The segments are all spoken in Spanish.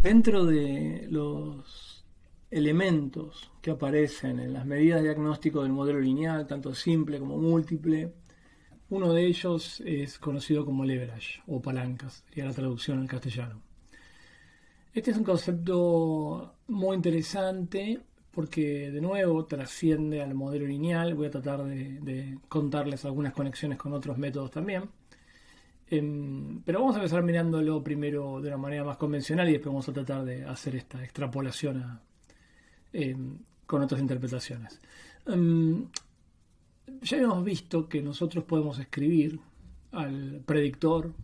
Dentro de los elementos que aparecen en las medidas de diagnóstico del modelo lineal, tanto simple como múltiple, uno de ellos es conocido como leverage o palancas, sería la traducción al castellano. Este es un concepto muy interesante porque de nuevo trasciende al modelo lineal. Voy a tratar de contarles algunas conexiones con otros métodos también. Pero vamos a empezar mirándolo primero de una manera más convencional y después vamos a tratar de hacer esta extrapolación con otras interpretaciones. Ya hemos visto que nosotros podemos escribir al predictor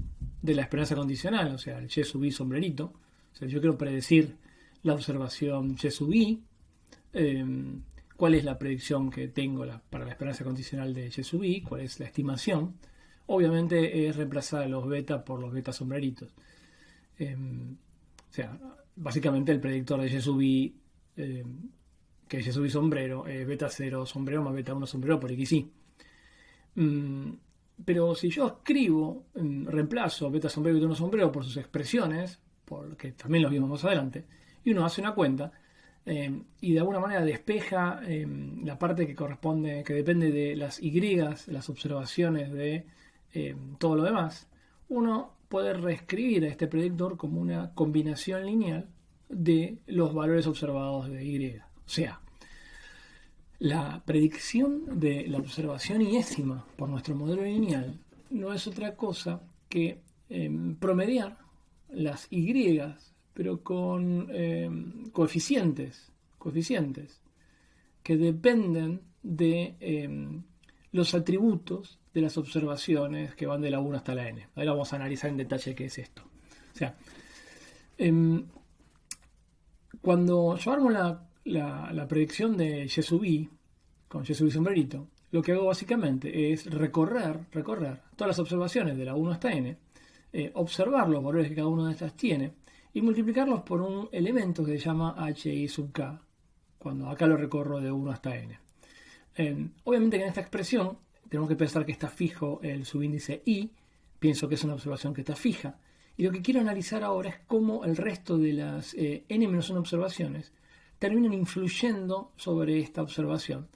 de la esperanza condicional, o sea, el Y sub i sombrerito. O sea, yo quiero predecir la observación Y sub i. ¿Cuál es la predicción que tengo para la esperanza condicional de Y sub i? ¿Cuál es la estimación? Obviamente es reemplazar a los beta por los beta sombreritos. O sea, básicamente el predictor de Y sub i, que es Y sub i sombrero, es beta 0 sombrero más beta 1 sombrero por XY. Pero si yo escribo, reemplazo beta sombrero y beta 1 sombrero por sus expresiones, porque también los vimos más adelante, y uno hace una cuenta, y de alguna manera despeja la parte que corresponde, que depende de las Y, las observaciones de todo lo demás, uno puede reescribir a este predictor como una combinación lineal de los valores observados de Y. O sea, la predicción de la observación iésima por nuestro modelo lineal no es otra cosa que promediar las Y, pero con coeficientes que dependen de los atributos de las observaciones que van de la 1 hasta la n. Ahora vamos a analizar en detalle qué es esto. O sea, cuando yo armo la predicción de Y sub i, con Y sub i sombrerito, lo que hago básicamente es recorrer todas las observaciones de la 1 hasta n, observar los valores que cada una de estas tiene y multiplicarlos por un elemento que se llama hi sub k, cuando acá lo recorro de 1 hasta n. Obviamente que en esta expresión tenemos que pensar que está fijo el subíndice i, pienso que es una observación que está fija, y lo que quiero analizar ahora es cómo el resto de las n-1 observaciones terminan influyendo sobre esta observación,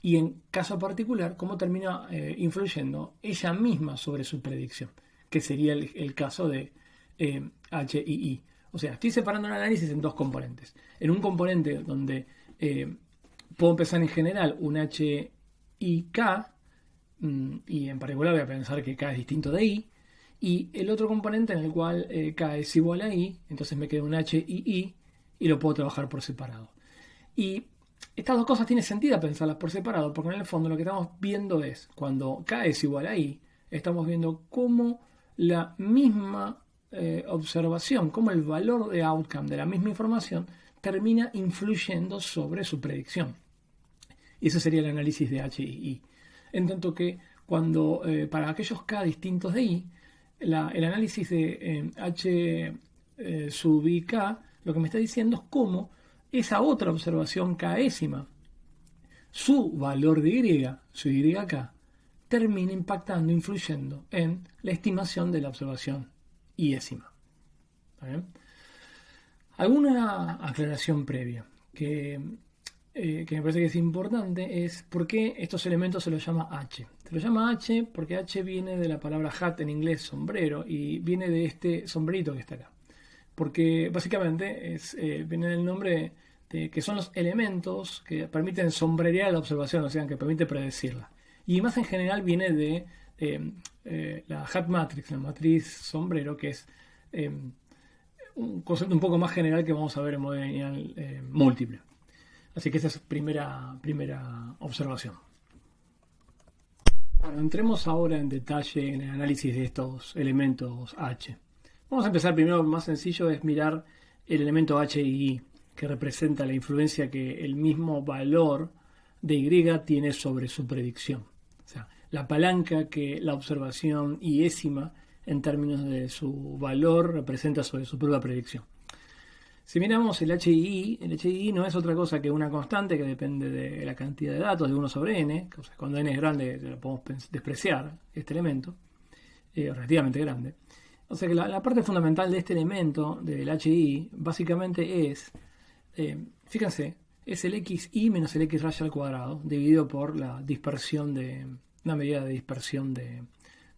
y en caso particular, cómo termina influyendo ella misma sobre su predicción, que sería el caso de HII. O sea, estoy separando el análisis en dos componentes. En un componente donde puedo empezar en general un HIK, y en particular voy a pensar que K es distinto de I, y el otro componente en el cual K es igual a I, entonces me queda un HII y lo puedo trabajar por separado. Y estas dos cosas tiene sentido pensarlas por separado, porque en el fondo lo que estamos viendo es, cuando K es igual a I, estamos viendo cómo la misma observación, cómo el valor de outcome de la misma información termina influyendo sobre su predicción. Y ese sería el análisis de HII. En tanto que cuando para aquellos K distintos de I, el análisis de H sub IK lo que me está diciendo es cómo esa otra observación Késima, su valor de Y, su YK, termina impactando, influyendo en la estimación de la observación iésima. Alguna aclaración previa que me parece que es importante es por qué estos elementos se los llama H. Se los llama H porque H viene de la palabra hat en inglés, sombrero, y viene de este sombrerito que está acá. Porque básicamente viene del nombre de que son los elementos que permiten sombrerear la observación, o sea, que permite predecirla. Y más en general viene de la hat matrix, la matriz sombrero, que es un concepto un poco más general que vamos a ver en modelo lineal múltiple. Así que esa es primera observación. Bueno, entremos ahora en detalle en el análisis de estos elementos H. Vamos a empezar primero, lo más sencillo es mirar el elemento HII, que representa la influencia que el mismo valor de Y tiene sobre su predicción. O sea, la palanca que la observación iésima en términos de su valor representa sobre su propia predicción. Si miramos el HII no es otra cosa que una constante que depende de la cantidad de datos de 1 sobre n. O sea, cuando n es grande lo podemos despreciar, este elemento, relativamente grande. O sea que la parte fundamental de este elemento del HI básicamente es, fíjense, es el xi menos el x raya al cuadrado dividido por la dispersión una medida de dispersión de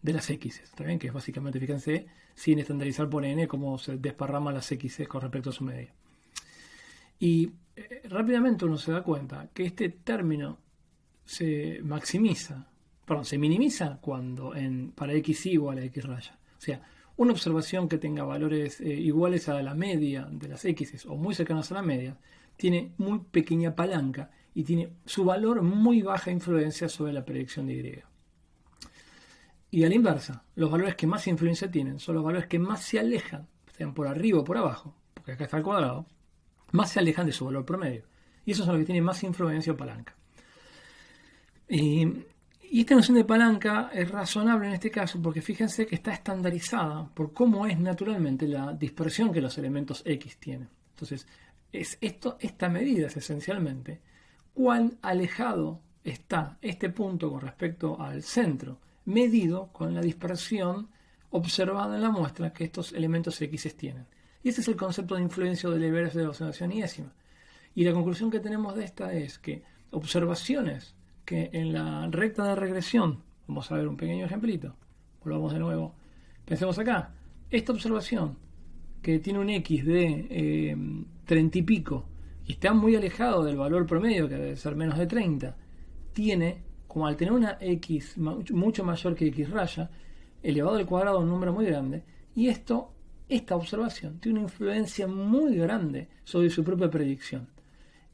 las x, ¿está bien? Que es básicamente, fíjense, sin estandarizar por n, cómo se desparraman las x con respecto a su medida. Y rápidamente uno se da cuenta que este término se minimiza cuando para x igual a x raya. O sea, una observación que tenga valores iguales a la media de las x o muy cercanos a la media tiene muy pequeña palanca y tiene su valor muy baja influencia sobre la predicción de Y. Y a la inversa, los valores que más influencia tienen son los valores que más se alejan, sean por arriba o por abajo, porque acá está el cuadrado, más se alejan de su valor promedio. Y esos son los que tienen más influencia o palanca. Y esta noción de palanca es razonable en este caso porque fíjense que está estandarizada por cómo es naturalmente la dispersión que los elementos X tienen. Entonces, esta medida es esencialmente cuán alejado está este punto con respecto al centro, medido con la dispersión observada en la muestra que estos elementos X tienen. Y ese es el concepto de influencia o de leverage de la observación iésima. Y la conclusión que tenemos de esta es que observaciones que en la recta de regresión, vamos a ver un pequeño ejemplito, volvamos de nuevo, pensemos acá, esta observación que tiene un X de 30 y pico y está muy alejado del valor promedio, que debe ser menos de 30, tiene, como al tener una X mucho mayor que X raya, elevado al cuadrado a un número muy grande, y esta observación tiene una influencia muy grande sobre su propia predicción.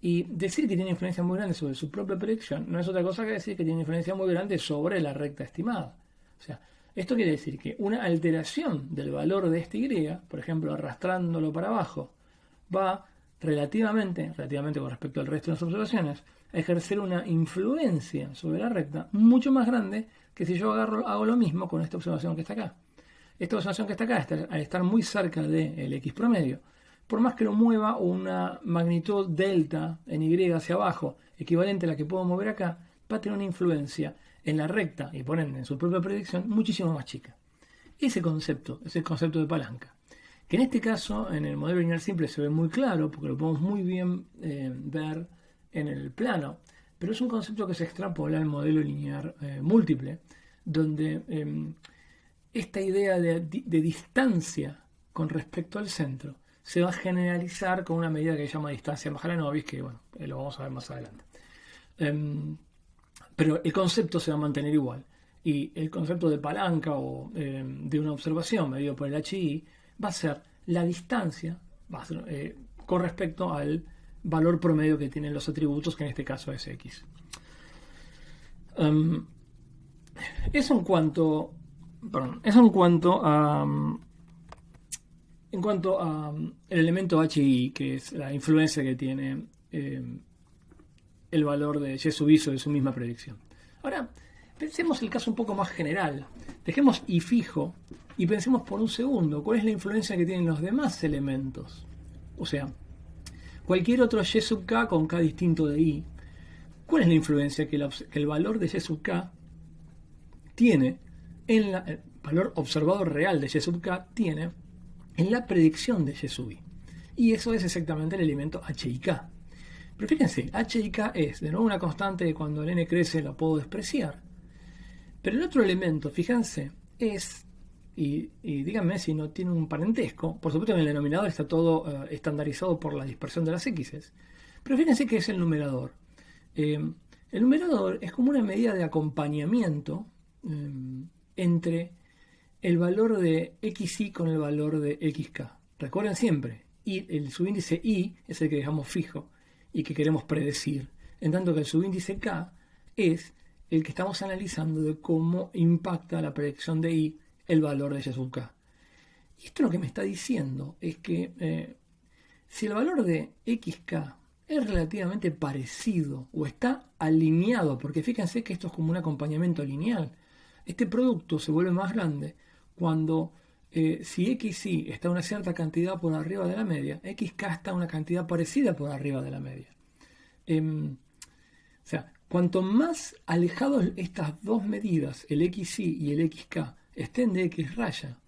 Y decir que tiene influencia muy grande sobre su propia predicción no es otra cosa que decir que tiene influencia muy grande sobre la recta estimada. O sea, esto quiere decir que una alteración del valor de este Y, por ejemplo, arrastrándolo para abajo, va relativamente con respecto al resto de las observaciones, a ejercer una influencia sobre la recta mucho más grande que si yo hago lo mismo con esta observación que está acá. Esta observación que está acá, al estar muy cerca del X promedio, por más que lo mueva una magnitud delta en Y hacia abajo, equivalente a la que puedo mover acá, va a tener una influencia en la recta y por ende en su propia predicción muchísimo más chica. Ese concepto es el concepto de palanca, que en este caso en el modelo lineal simple se ve muy claro porque lo podemos muy bien ver en el plano, pero es un concepto que se extrapola al modelo lineal múltiple, donde esta idea de distancia con respecto al centro se va a generalizar con una medida que se llama distancia Mahalanobis, que bueno, lo vamos a ver más adelante. Pero el concepto se va a mantener igual. Y el concepto de palanca o de una observación medido por el HI va a ser la distancia con respecto al valor promedio que tienen los atributos, que en este caso es X. Eso en cuanto a el elemento HI, que es la influencia que tiene el valor de Y sub I sobre su misma predicción. Ahora, pensemos el caso un poco más general. Dejemos I fijo y pensemos por un segundo cuál es la influencia que tienen los demás elementos. O sea, cualquier otro Y sub K con K distinto de I. ¿Cuál es la influencia que el valor de Y sub K tiene en el valor observado real de Y sub K tiene en la predicción de Y sub I? Y eso es exactamente el elemento HIK. Pero fíjense, HIK es de nuevo una constante que cuando el n crece lo puedo despreciar. Pero el otro elemento, fíjense, es, y díganme si no tiene un parentesco, por supuesto en el denominador está todo estandarizado por la dispersión de las X, pero fíjense que es el numerador. El numerador es como una medida de acompañamiento entre el valor de xi con el valor de xk. Recuerden siempre, el subíndice i es el que dejamos fijo y que queremos predecir, en tanto que el subíndice k es el que estamos analizando de cómo impacta la predicción de i el valor de y sub k. Y esto lo que me está diciendo es que si el valor de xk es relativamente parecido o está alineado, porque fíjense que esto es como un acompañamiento lineal, este producto se vuelve más grande cuando si xi está una cierta cantidad por arriba de la media, xk está una cantidad parecida por arriba de la media. O sea, cuanto más alejados estas dos medidas, el xi y el xk, estén de x raya,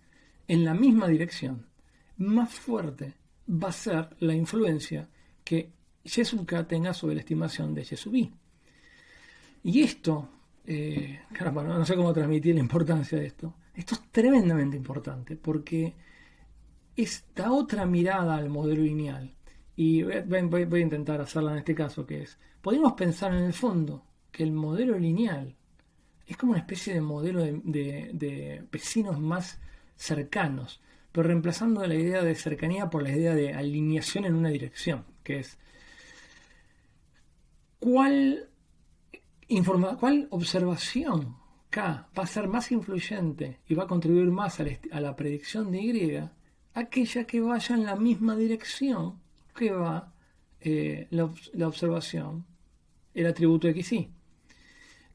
en la misma dirección, más fuerte va a ser la influencia que Y sub k tenga sobre la estimación de Y sub i. Y esto, caramba, no sé cómo transmitir la importancia de esto. Esto es tremendamente importante porque esta otra mirada al modelo lineal, y voy a intentar hacerla en este caso, que es, podemos pensar en el fondo que el modelo lineal es como una especie de modelo de vecinos más cercanos, pero reemplazando la idea de cercanía por la idea de alineación en una dirección, que es ¿cuál observación K va a ser más influyente y va a contribuir más a la predicción de Y? Aquella que vaya en la misma dirección que va la observación, el atributo XY.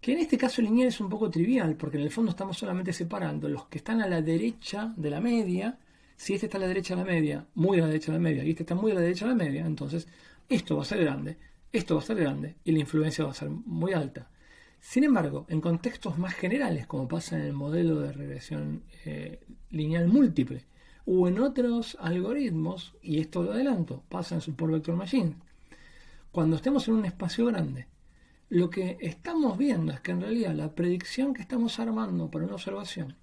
Que en este caso lineal es un poco trivial, porque en el fondo estamos solamente separando los que están a la derecha de la media. Si este está a la derecha de la media, muy a la derecha de la media, y este está muy a la derecha de la media, entonces esto va a ser grande, esto va a ser grande, y la influencia va a ser muy alta. Sin embargo, en contextos más generales, como pasa en el modelo de regresión lineal múltiple, o en otros algoritmos, y esto lo adelanto, pasa en Support Vector Machine, cuando estemos en un espacio grande, lo que estamos viendo es que en realidad la predicción que estamos armando para una observación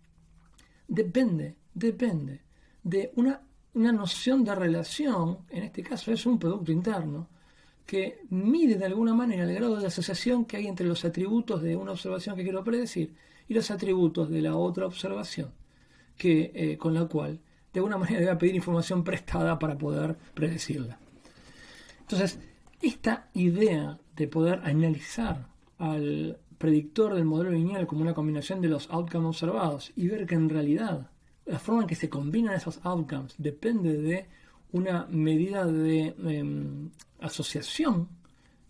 depende de una noción de relación, en este caso es un producto interno, que mide de alguna manera el grado de asociación que hay entre los atributos de una observación que quiero predecir y los atributos de la otra observación, con la cual de alguna manera le voy a pedir información prestada para poder predecirla. Entonces, esta idea de poder analizar al predictor del modelo lineal como una combinación de los outcomes observados y ver que en realidad la forma en que se combinan esos outcomes depende de una medida de asociación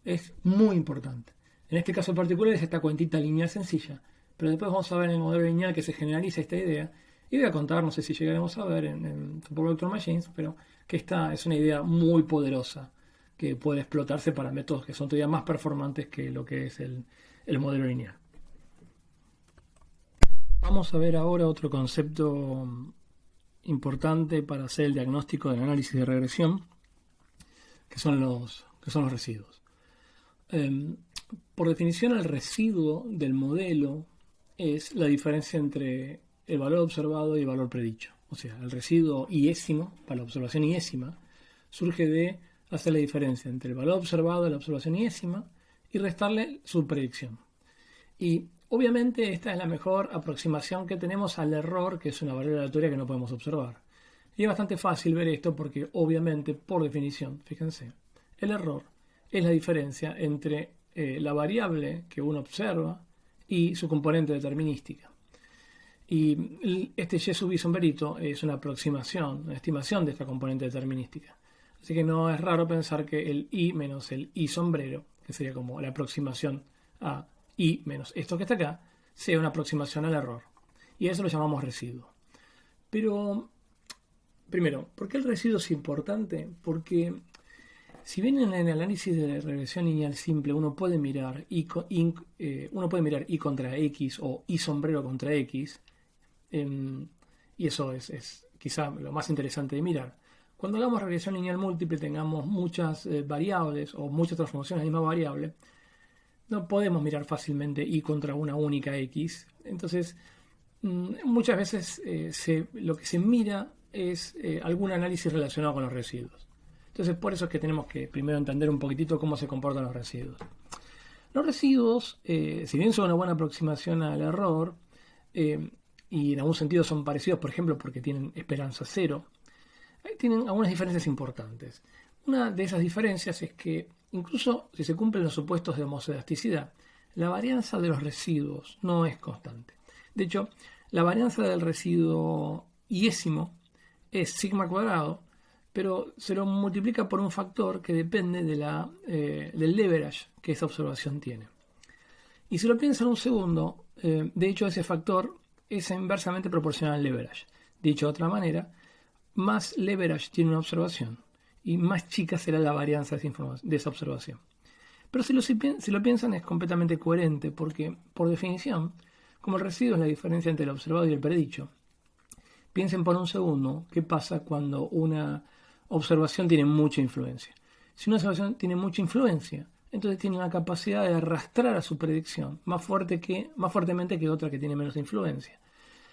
es muy importante. En este caso en particular es esta cuentita lineal sencilla, pero después vamos a ver en el modelo lineal que se generaliza esta idea y voy a contar, no sé si llegaremos a ver en Support Vector Machines, pero que esta es una idea muy poderosa que puede explotarse para métodos que son todavía más performantes que lo que es el modelo lineal. Vamos a ver ahora otro concepto importante para hacer el diagnóstico del análisis de regresión, que son los residuos. Por definición, el residuo del modelo es la diferencia entre el valor observado y el valor predicho. O sea, el residuo iésimo, para la observación iésima, surge de hacer la diferencia entre el valor observado de la observación iésima y restarle su predicción. Y obviamente esta es la mejor aproximación que tenemos al error, que es una variable aleatoria que no podemos observar. Y es bastante fácil ver esto porque obviamente, por definición, fíjense, el error es la diferencia entre la variable que uno observa y su componente determinística. Y este Y sub i sombrerito es una aproximación, una estimación de esta componente determinística. Así que no es raro pensar que el i menos el i sombrero, que sería como la aproximación a i menos esto que está acá, sea una aproximación al error. Y eso lo llamamos residuo. Pero, primero, ¿por qué el residuo es importante? Porque si bien en el análisis de regresión lineal simple uno puede mirar i contra x o i sombrero contra x, y eso es quizá lo más interesante de mirar. Cuando hagamos regresión lineal múltiple tengamos muchas variables o muchas transformaciones de la misma variable, no podemos mirar fácilmente i contra una única x. Entonces, muchas veces lo que se mira es algún análisis relacionado con los residuos. Entonces, por eso es que tenemos que primero entender un poquitito cómo se comportan los residuos. Los residuos, si bien son una buena aproximación al error, y en algún sentido son parecidos, por ejemplo, porque tienen esperanza cero, tienen algunas diferencias importantes. Una de esas diferencias es que, incluso si se cumplen los supuestos de homocedasticidad, la varianza de los residuos no es constante. De hecho, la varianza del residuo iésimo es sigma cuadrado, pero se lo multiplica por un factor que depende del leverage que esa observación tiene. Y si lo piensan un segundo, de hecho ese factor es inversamente proporcional al leverage. Dicho de otra manera, más leverage tiene una observación y más chica será la varianza de esa observación. Pero si lo piensan es completamente coherente porque, por definición, como el residuo es la diferencia entre el observado y el predicho, Piensen por un segundo qué pasa cuando una observación tiene mucha influencia. Si una observación tiene mucha influencia, entonces tiene una capacidad de arrastrar a su predicción más fuertemente que otra que tiene menos influencia.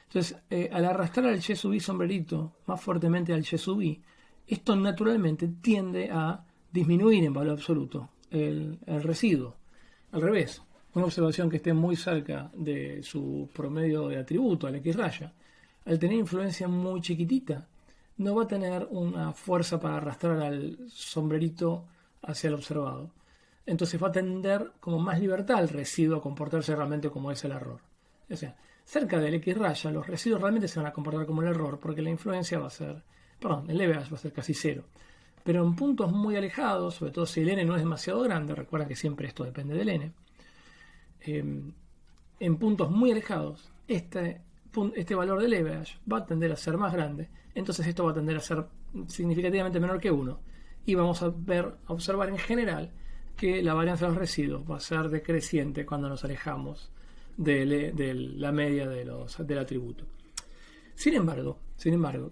Entonces, al arrastrar al Y sub i sombrerito más fuertemente al Y sub i, esto naturalmente tiende a disminuir en valor absoluto el residuo. Al revés, una observación que esté muy cerca de su promedio de atributo, al X raya, al tener influencia muy chiquitita, no va a tener una fuerza para arrastrar al sombrerito hacia el observado. Entonces va a tender como más libertad al residuo a comportarse realmente como es el error. O sea, cerca del X raya los residuos realmente se van a comportar como el error porque la influencia va a ser, el leverage va a ser casi cero. Pero en puntos muy alejados, sobre todo si el n no es demasiado grande, recuerda que siempre esto depende del n, en puntos muy alejados este valor de leverage va a tender a ser más grande, entonces esto va a tender a ser significativamente menor que 1 y vamos a observar en general que la varianza de los residuos va a ser decreciente cuando nos alejamos de la media del atributo. Sin embargo,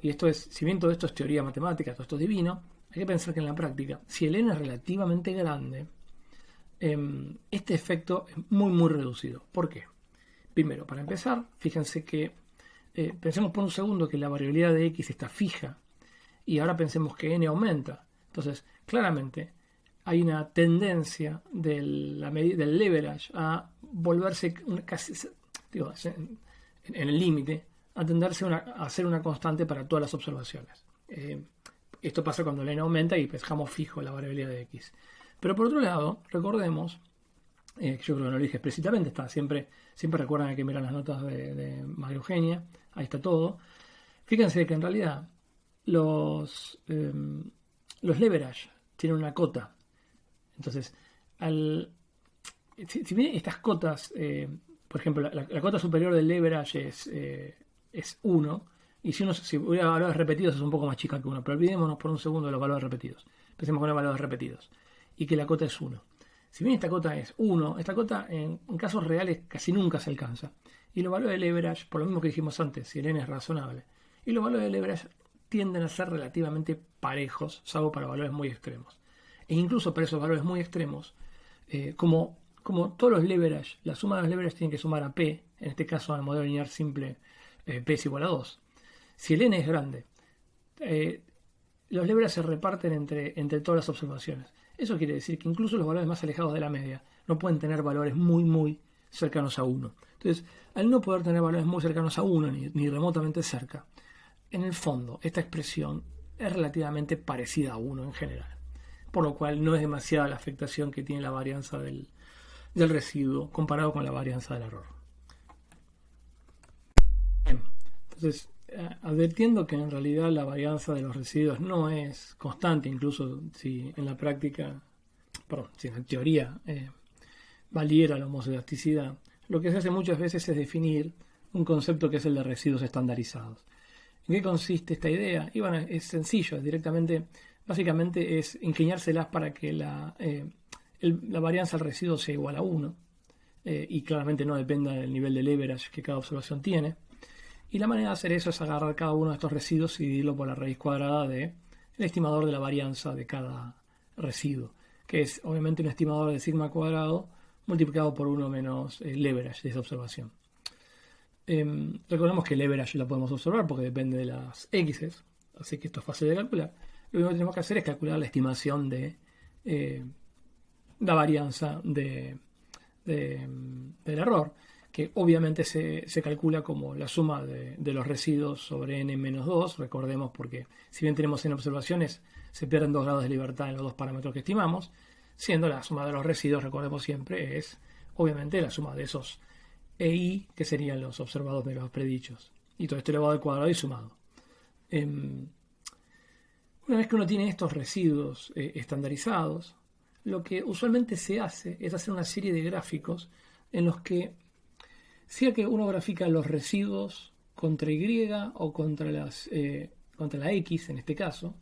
y esto es, si bien todo esto es teoría matemática, todo esto es divino, hay que pensar que en la práctica, si el n es relativamente grande, este efecto es muy muy reducido. ¿Por qué? Primero, para empezar, fíjense que pensemos por un segundo que la variabilidad de x está fija y ahora pensemos que n aumenta. Entonces, claramente hay una tendencia del leverage a volverse casi, en el límite, a tenderse a ser una constante para todas las observaciones. Esto pasa cuando el n aumenta y dejamos fijo la variabilidad de x. Pero por otro lado, recordemos, yo creo que no lo dije explícitamente, siempre recuerdan que miran las notas de María Eugenia, ahí está todo. Fíjense que en realidad los leverage tienen una cota. Entonces, si bien estas cotas, por ejemplo, la cota superior del leverage es 1, y si hubiera valores repetidos es un poco más chica que 1, pero olvidémonos por un segundo de los valores repetidos. Pensemos con los valores repetidos y que la cota es 1. Si bien esta cota es 1, esta cota en casos reales casi nunca se alcanza. Y los valores de leverage, por lo mismo que dijimos antes, si el n es razonable, y los valores de leverage tienden a ser relativamente parejos, salvo para valores muy extremos. E incluso para esos valores muy extremos, como todos los leverage, la suma de los leverage tiene que sumar a P, en este caso al modelo lineal simple, P es igual a 2. Si el n es grande, los leverage se reparten entre todas las observaciones. Eso quiere decir que incluso los valores más alejados de la media no pueden tener valores muy muy cercanos a 1. Entonces, al no poder tener valores muy cercanos a 1 ni remotamente cerca, en el fondo esta expresión es relativamente parecida a 1 en general. Por lo cual no es demasiada la afectación que tiene la varianza del residuo comparado con la varianza del error. Bien, entonces, advirtiendo que en realidad la varianza de los residuos no es constante, incluso si en la práctica, si en teoría valiera la homoscedaticidad, lo que se hace muchas veces es definir un concepto que es el de residuos estandarizados. ¿En qué consiste esta idea? Y bueno, es sencillo, básicamente es ingeniárselas para que la varianza del residuo sea igual a 1 y claramente no dependa del nivel de leverage que cada observación tiene. Y la manera de hacer eso es agarrar cada uno de estos residuos y dividirlo por la raíz cuadrada del estimador de la varianza de cada residuo, que es obviamente un estimador de sigma cuadrado multiplicado por 1 menos el leverage de esa observación. Recordemos que el leverage lo podemos observar porque depende de las x, así que esto es fácil de calcular. Lo único que tenemos que hacer es calcular la estimación de la varianza del error, que obviamente se calcula como la suma de los residuos sobre n menos 2, recordemos, porque si bien tenemos n observaciones, se pierden 2 grados de libertad en los dos parámetros que estimamos, siendo la suma de los residuos, recordemos siempre, es obviamente la suma de esos EI, que serían los observados de los predichos, y todo esto elevado al cuadrado y sumado. Una vez que uno tiene estos residuos estandarizados, lo que usualmente se hace es hacer una serie de gráficos en los que, sea que uno grafica los residuos contra Y o contra la X en este caso,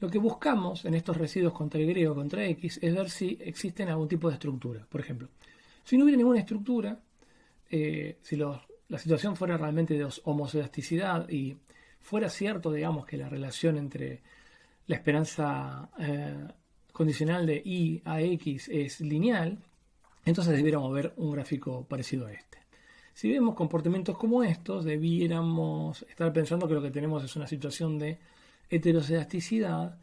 lo que buscamos en estos residuos contra Y o contra X es ver si existen algún tipo de estructura. Por ejemplo, si no hubiera ninguna estructura, si la situación fuera realmente de homoscedaticidad y fuera cierto, digamos, que la relación entre la esperanza condicional de y a x es lineal, entonces debiéramos ver un gráfico parecido a este. Si vemos comportamientos como estos, debiéramos estar pensando que lo que tenemos es una situación de heterocedasticidad,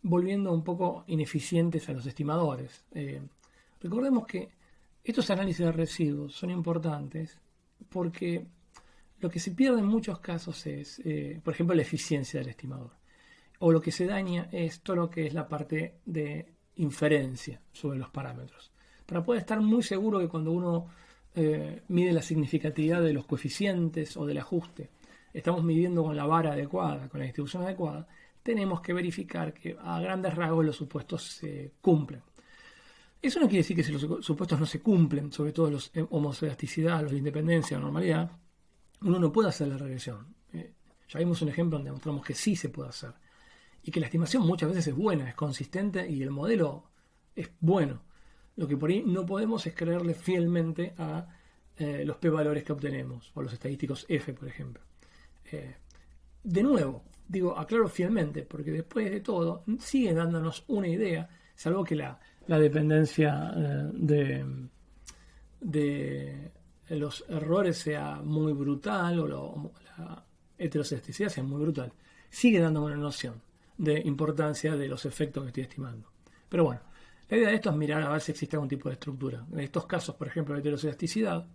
volviendo un poco ineficientes a los estimadores. Recordemos que estos análisis de residuos son importantes porque lo que se pierde en muchos casos es, por ejemplo, la eficiencia del estimador. O lo que se daña es todo lo que es la parte de inferencia sobre los parámetros. Para poder estar muy seguro que cuando uno mide la significatividad de los coeficientes o del ajuste, estamos midiendo con la vara adecuada, con la distribución adecuada, tenemos que verificar que a grandes rasgos los supuestos se cumplen. Eso no quiere decir que si los supuestos no se cumplen, sobre todo los homoscedasticidad, los de independencia o normalidad, uno no puede hacer la regresión. Ya vimos un ejemplo donde mostramos que sí se puede hacer. Y que la estimación muchas veces es buena, es consistente y el modelo es bueno. Lo que por ahí no podemos es creerle fielmente a los p-valores que obtenemos, o los estadísticos F, por ejemplo. De nuevo, digo, aclaro fielmente, porque después de todo sigue dándonos una idea, salvo que la dependencia de los errores sea muy brutal o la heterocedasticidad sea muy brutal. Sigue dándome una noción de importancia de los efectos que estoy estimando. Pero bueno, la idea de esto es mirar a ver si existe algún tipo de estructura. En estos casos, por ejemplo, de heterocedasticidad,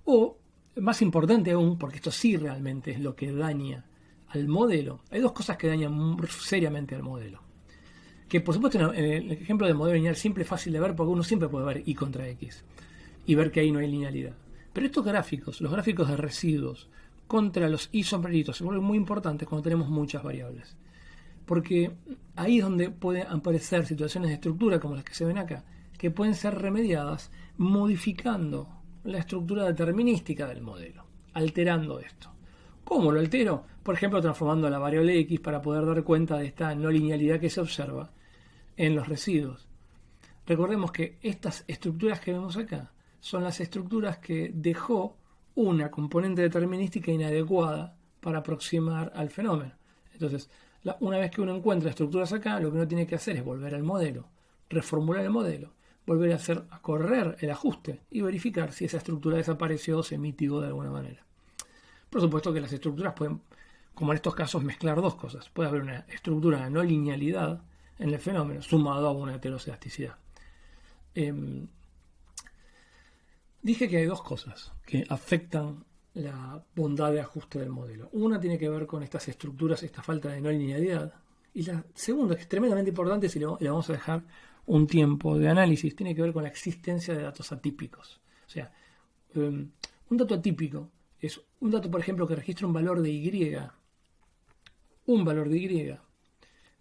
o más importante aún, porque esto sí realmente es lo que daña al modelo. Hay dos cosas que dañan seriamente al modelo. Que por supuesto en el ejemplo del modelo lineal simple es fácil de ver porque uno siempre puede ver y contra x y ver que ahí no hay linealidad. Pero estos gráficos, los gráficos de residuos contra los y sombreritos, se vuelven muy importantes cuando tenemos muchas variables. Porque ahí es donde pueden aparecer situaciones de estructura como las que se ven acá, que pueden ser remediadas modificando la estructura determinística del modelo, alterando esto. ¿Cómo lo altero? Por ejemplo, transformando la variable x para poder dar cuenta de esta no linealidad que se observa en los residuos. Recordemos que estas estructuras que vemos acá son las estructuras que dejó una componente determinística inadecuada para aproximar al fenómeno. Entonces, una vez que uno encuentra estructuras acá, lo que uno tiene que hacer es volver al modelo, reformular el modelo, volver a correr el ajuste y verificar si esa estructura desapareció o se mitigó de alguna manera. Por supuesto que las estructuras pueden, como en estos casos, mezclar dos cosas. Puede haber una estructura de no linealidad en el fenómeno sumado a una heterocedasticidad. Dije que hay dos cosas que afectan la bondad de ajuste del modelo. Una tiene que ver con estas estructuras, esta falta de no linealidad. Y la segunda, que es tremendamente importante, si le vamos a dejar un tiempo de análisis, tiene que ver con la existencia de datos atípicos. O sea, un dato atípico es un dato, por ejemplo, que registra un valor de Y,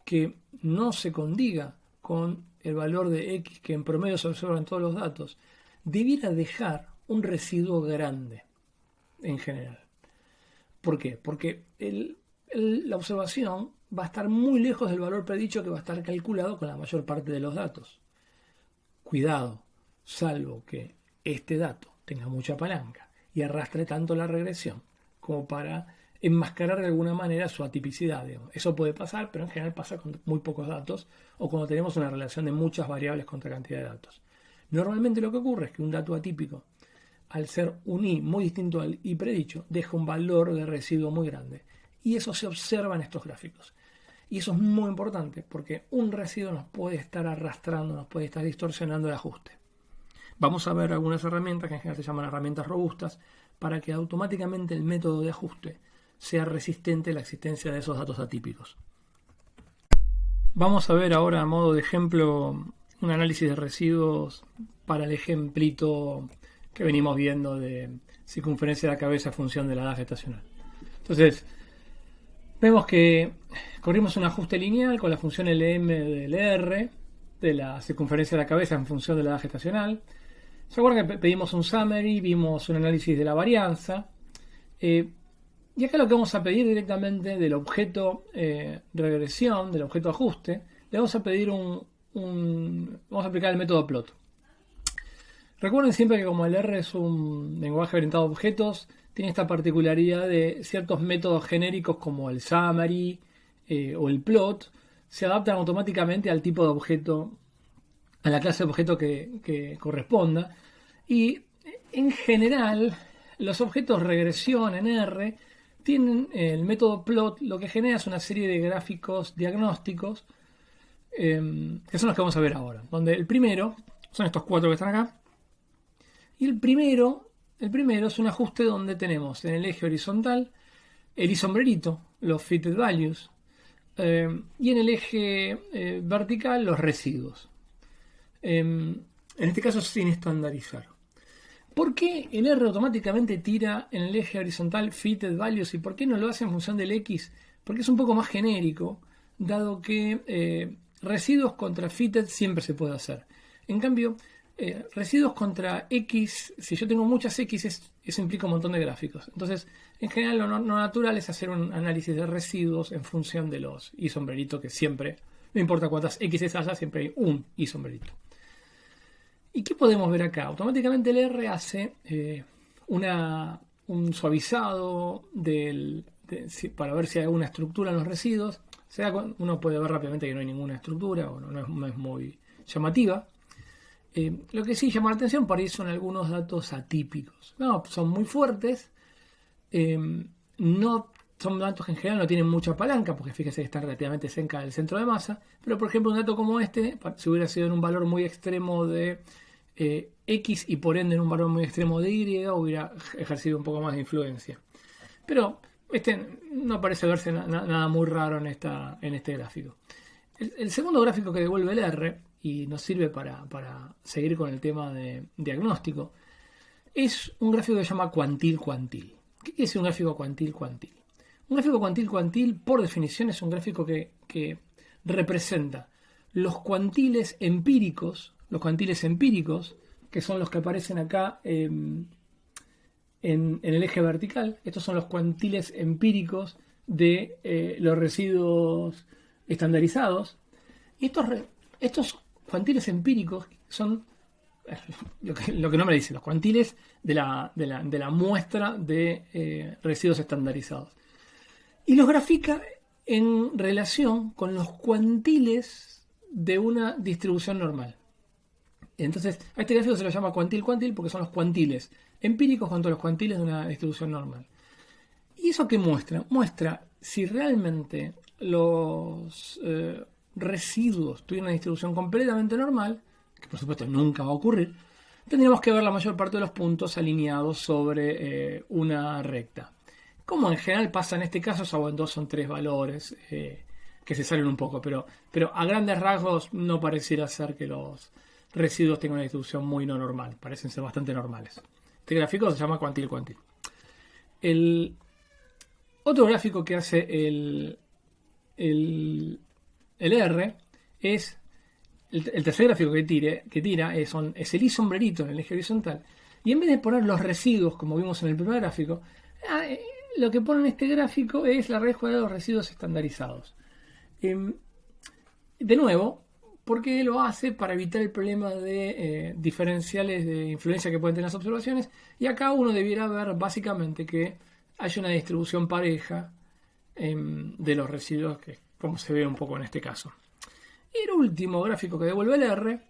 que no se condiga con el valor de X que en promedio se observa en todos los datos, debiera dejar un residuo grande en general. ¿Por qué? Porque la observación va a estar muy lejos del valor predicho que va a estar calculado con la mayor parte de los datos. Cuidado, salvo que este dato tenga mucha palanca y arrastre tanto la regresión como para enmascarar de alguna manera su atipicidad. Digamos. Eso puede pasar, pero en general pasa con muy pocos datos o cuando tenemos una relación de muchas variables contra cantidad de datos. Normalmente lo que ocurre es que un dato atípico, al ser un i muy distinto al i predicho, deja un valor de residuo muy grande. Y eso se observa en estos gráficos. Y eso es muy importante porque un residuo nos puede estar arrastrando, nos puede estar distorsionando el ajuste. Vamos a ver algunas herramientas que en general se llaman herramientas robustas para que automáticamente el método de ajuste sea resistente a la existencia de esos datos atípicos. Vamos a ver ahora a modo de ejemplo un análisis de residuos para el ejemplito que venimos viendo de circunferencia de la cabeza en función de la edad gestacional. Entonces, vemos que corrimos un ajuste lineal con la función LM del R de la circunferencia de la cabeza en función de la edad gestacional. ¿Se acuerdan que pedimos un summary? Vimos un análisis de la varianza. Y acá lo que vamos a pedir directamente del objeto regresión, del objeto ajuste, le vamos a pedir vamos a aplicar el método plot. Recuerden siempre que como el R es un lenguaje orientado a objetos, tiene esta particularidad de ciertos métodos genéricos como el summary o el plot, se adaptan automáticamente al tipo de objeto, a la clase de objeto que corresponda. Y en general, los objetos regresión en R tienen el método plot, lo que genera es una serie de gráficos diagnósticos, que son los que vamos a ver ahora. Donde el primero, son estos 4 que están acá, y el primero es un ajuste donde tenemos en el eje horizontal el isombrerito, los fitted values, y en el eje vertical los residuos. En este caso sin estandarizar. ¿Por qué el R automáticamente tira en el eje horizontal fitted values y por qué no lo hace en función del X? Porque es un poco más genérico, dado que residuos contra fitted siempre se puede hacer. En cambio, residuos contra X, si yo tengo muchas X, eso implica un montón de gráficos. Entonces, en general, lo natural es hacer un análisis de residuos en función de los isombreritos, que siempre, no importa cuántas X haya, siempre hay un isombrerito. ¿Y qué podemos ver acá? Automáticamente el R hace un suavizado para ver si hay alguna estructura en los residuos. Uno puede ver rápidamente que no hay ninguna estructura o no es muy llamativa. Lo que sí llama la atención por ahí son algunos datos atípicos. No, son muy fuertes. No son datos que en general no tienen mucha palanca, porque fíjese que están relativamente cerca del centro de masa. Pero por ejemplo un dato como este, si hubiera sido en un valor muy extremo de X y por ende en un valor muy extremo de Y, hubiera ejercido un poco más de influencia. Pero este no parece verse nada muy raro en este gráfico. El segundo gráfico que devuelve el R y nos sirve para seguir con el tema de diagnóstico es un gráfico que se llama cuantil-cuantil. ¿Qué quiere decir un gráfico cuantil-cuantil? Un gráfico cuantil-cuantil, por definición, es un gráfico que representa los cuantiles empíricos, que son los que aparecen acá en el eje vertical. Estos son los cuantiles empíricos de los residuos estandarizados. Y estos cuantiles empíricos son lo que no me dice, los cuantiles de la muestra de residuos estandarizados. Y los grafica en relación con los cuantiles de una distribución normal. Entonces, a este gráfico se lo llama cuantil-cuantil porque son los cuantiles empíricos contra los cuantiles de una distribución normal. ¿Y eso qué muestra? Muestra si realmente los residuos tuvieran una distribución completamente normal, que por supuesto nunca va a ocurrir, tendríamos que ver la mayor parte de los puntos alineados sobre una recta. Como en general pasa en este caso, salvo en 2 son 3 valores que se salen un poco, pero a grandes rasgos no pareciera ser que los residuos tengan una distribución muy no normal, parecen ser bastante normales. Este gráfico se llama cuantil-cuantil. El otro gráfico que hace el R es el tercer gráfico que tira es el isombrerito en el eje horizontal, y en vez de poner los residuos como vimos en el primer gráfico, lo que pone en este gráfico es la raíz cuadrada de los residuos estandarizados. De nuevo, porque lo hace para evitar el problema de diferenciales de influencia que pueden tener las observaciones, y acá uno debiera ver básicamente que hay una distribución pareja de los residuos, que como se ve un poco en este caso. Y el último gráfico que devuelve el R,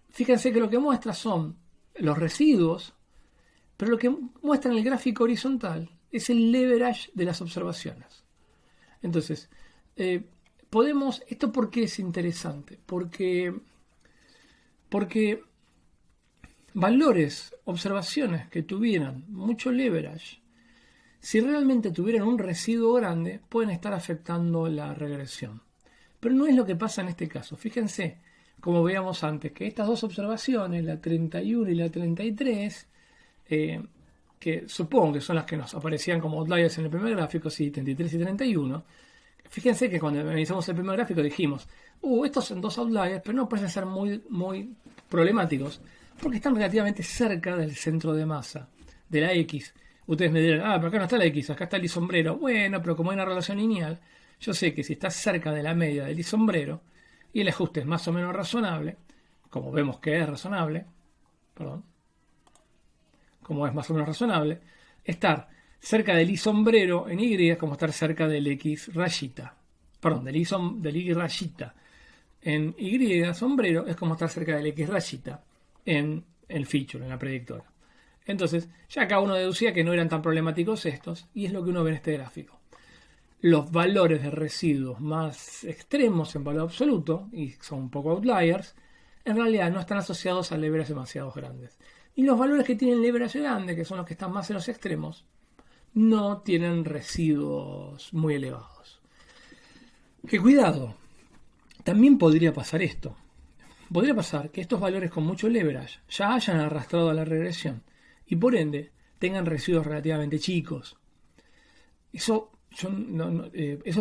fíjense que lo que muestra son los residuos, pero lo que muestra en el gráfico horizontal es el leverage de las observaciones. Entonces, ¿esto por qué es interesante? Porque observaciones que tuvieran mucho leverage, si realmente tuvieran un residuo grande, pueden estar afectando la regresión. Pero no es lo que pasa en este caso. Fíjense, como veíamos antes, que estas dos observaciones, la 31 y la 33, que supongo que son las que nos aparecían como outliers en el primer gráfico, sí, 33 y 31, fíjense que cuando analizamos el primer gráfico dijimos, estos son dos outliers, pero no parecen ser muy, muy problemáticos, porque están relativamente cerca del centro de masa, de la X. Ustedes me dirán, pero acá no está la X, acá está el isombrero. Bueno, pero como hay una relación lineal, yo sé que si está cerca de la media del isombrero y el ajuste es más o menos razonable, como vemos que es razonable, como es más o menos razonable, estar cerca del I sombrero en Y es como estar cerca del X rayita. Del Y rayita en Y sombrero es como estar cerca del X rayita en el feature, en la predictora. Entonces, ya acá uno deducía que no eran tan problemáticos estos, y es lo que uno ve en este gráfico. Los valores de residuos más extremos en valor absoluto, y son un poco outliers, en realidad no están asociados a leverage demasiado grandes. Y los valores que tienen leverage grande, que son los que están más en los extremos, no tienen residuos muy elevados. Que cuidado, también podría pasar esto. Podría pasar que estos valores con mucho leverage ya hayan arrastrado a la regresión y por ende tengan residuos relativamente chicos. Eso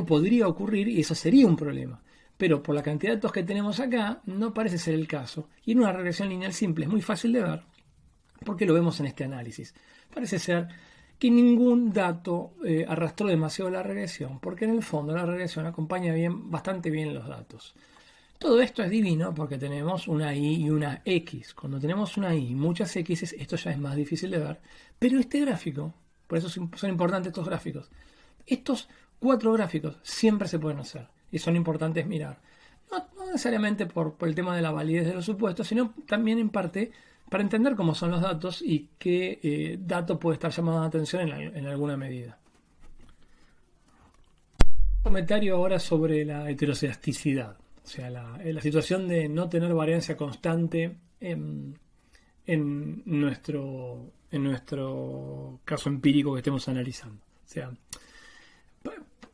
podría ocurrir y eso sería un problema. Pero por la cantidad de datos que tenemos acá, no parece ser el caso. Y en una regresión lineal simple es muy fácil de ver porque lo vemos en este análisis. Parece ser que ningún dato arrastró demasiado la regresión, porque en el fondo la regresión acompaña bastante bien los datos. Todo esto es divino porque tenemos una Y y una X. Cuando tenemos una Y y muchas X, esto ya es más difícil de ver. Pero este gráfico, por eso son importantes estos gráficos, estos 4 gráficos siempre se pueden hacer y son importantes mirar. No necesariamente por el tema de la validez de los supuestos, sino también en parte para entender cómo son los datos y qué dato puede estar llamando la atención en alguna medida. Un comentario ahora sobre la heterocedasticidad, o sea, la situación de no tener variancia constante en nuestro caso empírico que estemos analizando. O sea,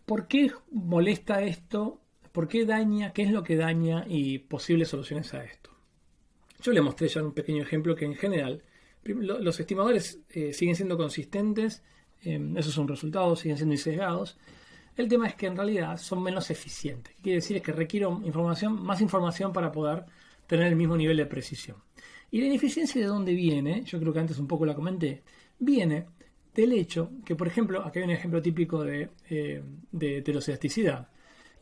¿por qué molesta esto? ¿Por qué daña? ¿Qué es lo que daña? Y posibles soluciones a esto. Yo le mostré ya un pequeño ejemplo que en general los estimadores siguen siendo consistentes, esos son resultados, siguen siendo insesgados. El tema es que en realidad son menos eficientes. ¿Qué quiere decir? Es que requiero más información para poder tener el mismo nivel de precisión. Y la ineficiencia de dónde viene, yo creo que antes un poco la comenté, viene del hecho que, por ejemplo, acá hay un ejemplo típico de heterocedasticidad.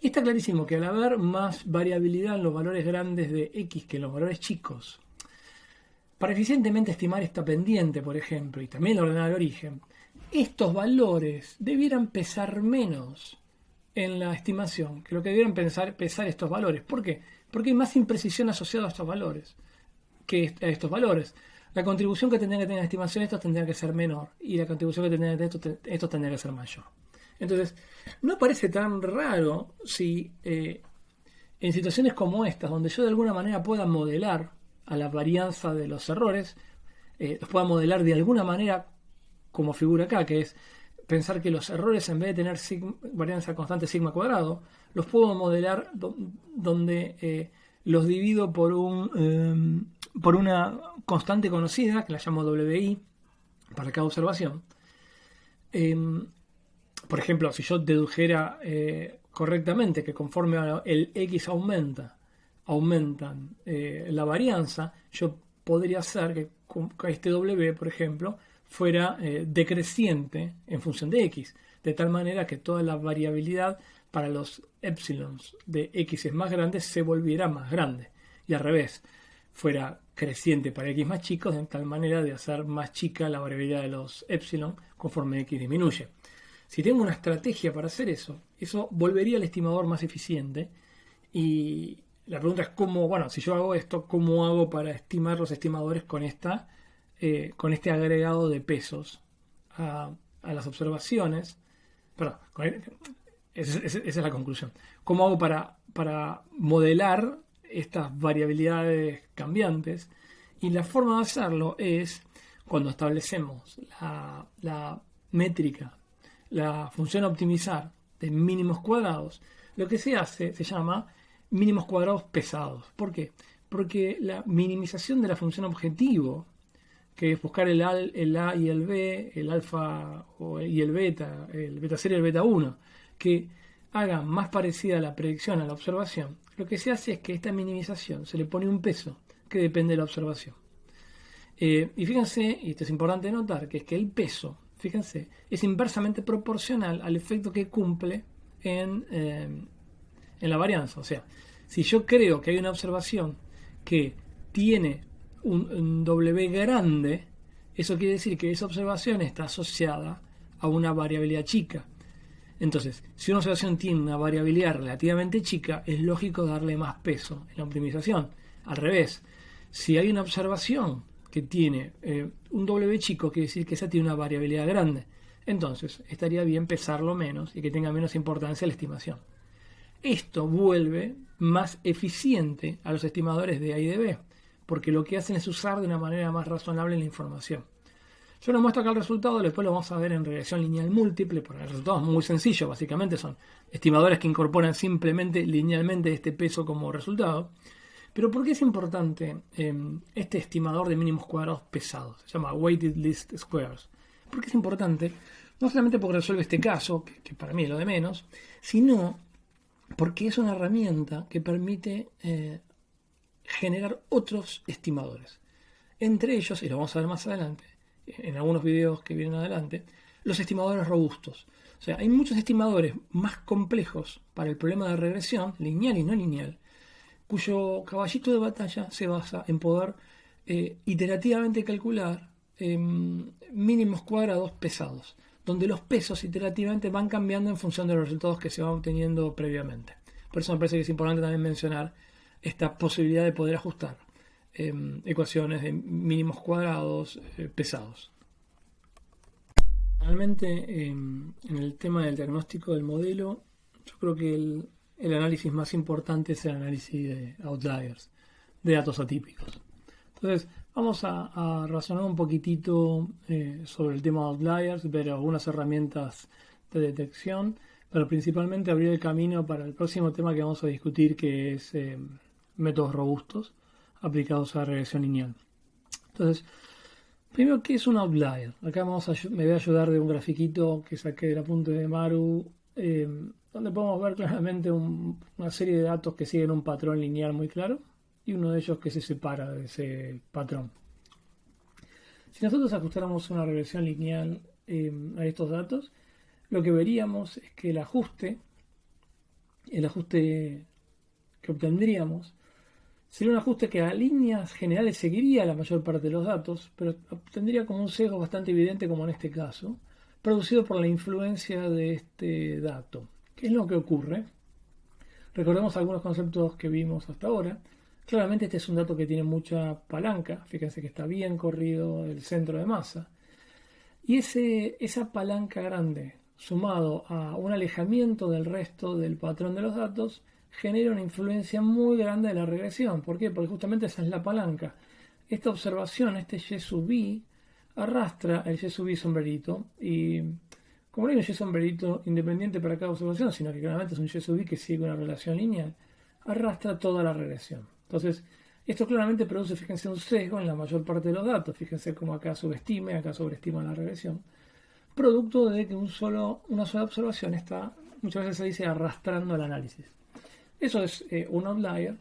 Y está clarísimo que al haber más variabilidad en los valores grandes de X que en los valores chicos, para eficientemente estimar esta pendiente, por ejemplo, y también la ordenada de origen, estos valores debieran pesar menos en la estimación que lo que debieran pesar estos valores. ¿Por qué? Porque hay más imprecisión asociada a estos valores que a estos valores. La contribución que tendrían que tener en la estimación estos tendría que ser menor y la contribución que tendrían que tener estos tendría que ser mayor. Entonces, no parece tan raro si en situaciones como estas, donde yo de alguna manera pueda modelar a la varianza de los errores, los pueda modelar de alguna manera como figura acá, que es pensar que los errores en vez de tener varianza constante sigma cuadrado, los puedo modelar donde los divido por una constante conocida, que la llamo WI, para cada observación. Por ejemplo, si yo dedujera correctamente que conforme el X aumentan la varianza, yo podría hacer que este W, por ejemplo, fuera decreciente en función de X, de tal manera que toda la variabilidad para los epsilons de X más grandes se volviera más grande, y al revés, fuera creciente para X más chicos, de tal manera de hacer más chica la variabilidad de los epsilon conforme X disminuye. Si tengo una estrategia para hacer eso volvería al estimador más eficiente. Y la pregunta es si yo hago esto, ¿cómo hago para estimar los estimadores con este agregado de pesos a las observaciones? Perdón, esa es la conclusión. ¿Cómo hago para modelar estas variabilidades cambiantes? Y la forma de hacerlo es cuando establecemos la métrica, la función a optimizar de mínimos cuadrados. Lo que se hace se llama mínimos cuadrados pesados. ¿Por qué? Porque la minimización de la función objetivo, que es buscar el A y el B, el alfa y el beta 0 y el beta 1, que hagan más parecida la predicción a la observación, lo que se hace es que a esta minimización se le pone un peso que depende de la observación. Y fíjense, y esto es importante notar, que es que el peso, fíjense, es inversamente proporcional al efecto que cumple en la varianza. O sea, si yo creo que hay una observación que tiene un W grande, eso quiere decir que esa observación está asociada a una variabilidad chica. Entonces, si una observación tiene una variabilidad relativamente chica, es lógico darle más peso en la optimización. Al revés, si hay una observación que tiene un W chico, quiere decir que esa tiene una variabilidad grande. Entonces, estaría bien pesarlo menos y que tenga menos importancia la estimación. Esto vuelve más eficiente a los estimadores de A y de B, porque lo que hacen es usar de una manera más razonable la información. Yo les muestro acá el resultado, después lo vamos a ver en regresión lineal múltiple, porque el resultado es muy sencillo, básicamente son estimadores que incorporan simplemente linealmente este peso como resultado. Pero ¿por qué es importante este estimador de mínimos cuadrados pesados? Se llama Weighted Least Squares. ¿Por qué es importante? No solamente porque resuelve este caso, que para mí es lo de menos, sino porque es una herramienta que permite generar otros estimadores. Entre ellos, y lo vamos a ver más adelante, en algunos videos que vienen adelante, los estimadores robustos. O sea, hay muchos estimadores más complejos para el problema de regresión, lineal y no lineal, cuyo caballito de batalla se basa en poder iterativamente calcular mínimos cuadrados pesados, donde los pesos iterativamente van cambiando en función de los resultados que se van obteniendo previamente. Por eso me parece que es importante también mencionar esta posibilidad de poder ajustar ecuaciones de mínimos cuadrados pesados. Realmente en el tema del diagnóstico del modelo, yo creo que el análisis más importante es el análisis de outliers, de datos atípicos. Entonces, vamos a razonar un poquitito sobre el tema de outliers, ver algunas herramientas de detección, pero principalmente abrir el camino para el próximo tema que vamos a discutir, que es métodos robustos aplicados a regresión lineal. Entonces, primero, ¿qué es un outlier? Acá me voy a ayudar de un grafiquito que saqué del apunte de Maru, donde podemos ver claramente una serie de datos que siguen un patrón lineal muy claro y uno de ellos que se separa de ese patrón. Si nosotros ajustáramos una regresión lineal a estos datos, lo que veríamos es que el ajuste que obtendríamos sería un ajuste que a líneas generales seguiría la mayor parte de los datos, pero obtendría como un sesgo bastante evidente, como en este caso, producido por la influencia de este dato. ¿Qué es lo que ocurre? Recordemos algunos conceptos que vimos hasta ahora. Claramente este es un dato que tiene mucha palanca, fíjense que está bien corrido el centro de masa, y esa palanca grande, sumado a un alejamiento del resto del patrón de los datos, genera una influencia muy grande de la regresión. ¿Por qué? Porque justamente esa es la palanca. Esta observación, este Y sub i, arrastra el Y sub i sombrerito, y como no hay un Y sombrerito independiente para cada observación, sino que claramente es un Y sub i que sigue una relación lineal, arrastra toda la regresión. Entonces, esto claramente produce, fíjense, un sesgo en la mayor parte de los datos. Fíjense cómo acá sobreestima la regresión, producto de que una sola observación está, muchas veces se dice, arrastrando el análisis. Eso es un outlier.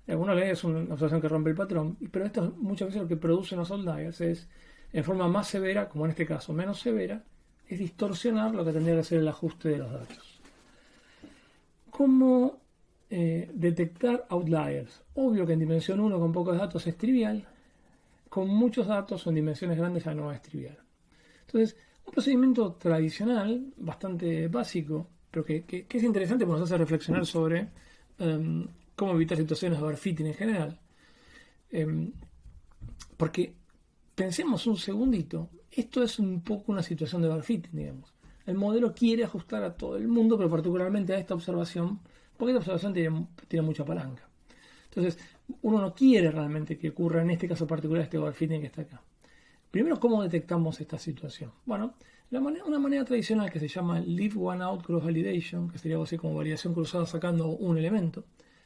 Un outlier es una observación que rompe el patrón, pero esto muchas veces lo que producen los outliers es, en forma más severa, como en este caso menos severa, es distorsionar lo que tendría que ser el ajuste de los datos. ¿Cómo detectar outliers? Obvio que en dimensión 1 con pocos datos es trivial, con muchos datos o en dimensiones grandes ya no es trivial. Entonces, un procedimiento tradicional, bastante básico, pero que es interesante porque nos hace reflexionar sobre cómo evitar situaciones de overfitting en general. Porque pensemos un segundito, esto es un poco una situación de overfitting, digamos. El modelo quiere ajustar a todo el mundo, pero particularmente a esta observación, porque esta observación tiene mucha palanca. Entonces, uno no quiere realmente que ocurra en este caso particular este overfitting que está acá. Primero, ¿cómo detectamos esta situación? Bueno, una manera tradicional que se llama Leave One Out Cross Validation, que sería algo así como variación cruzada sacando un elemento,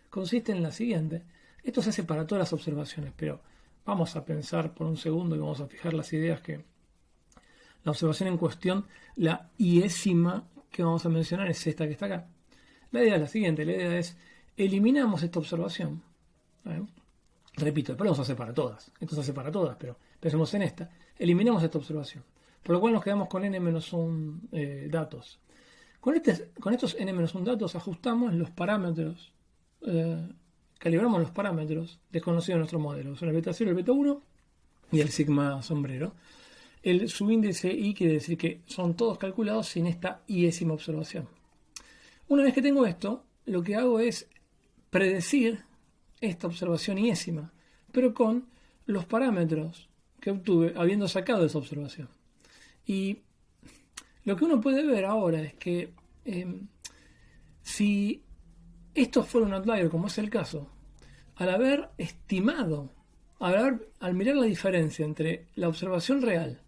consiste en la siguiente. Esto se hace para todas las observaciones, pero vamos a pensar por un segundo y vamos a fijar las ideas que la observación en cuestión, la iésima que vamos a mencionar es esta que está acá. La idea es la siguiente, la idea es, eliminamos esta observación. Repito, después lo vamos a hacer para todas. Esto se hace para todas, pero pensemos en esta. Eliminamos esta observación. Por lo cual nos quedamos con n-1 datos. Con estos n-1 datos ajustamos los parámetros calibramos los parámetros desconocidos de nuestro modelo. Son el beta 0, el beta 1 y el sigma sombrero. El subíndice I quiere decir que son todos calculados sin esta iésima observación. Una vez que tengo esto, lo que hago es predecir esta observación iésima, pero con los parámetros que obtuve habiendo sacado esa observación. Y lo que uno puede ver ahora es que si esto fuera un outlier, como es el caso, al haber estimado, al mirar la diferencia entre la observación real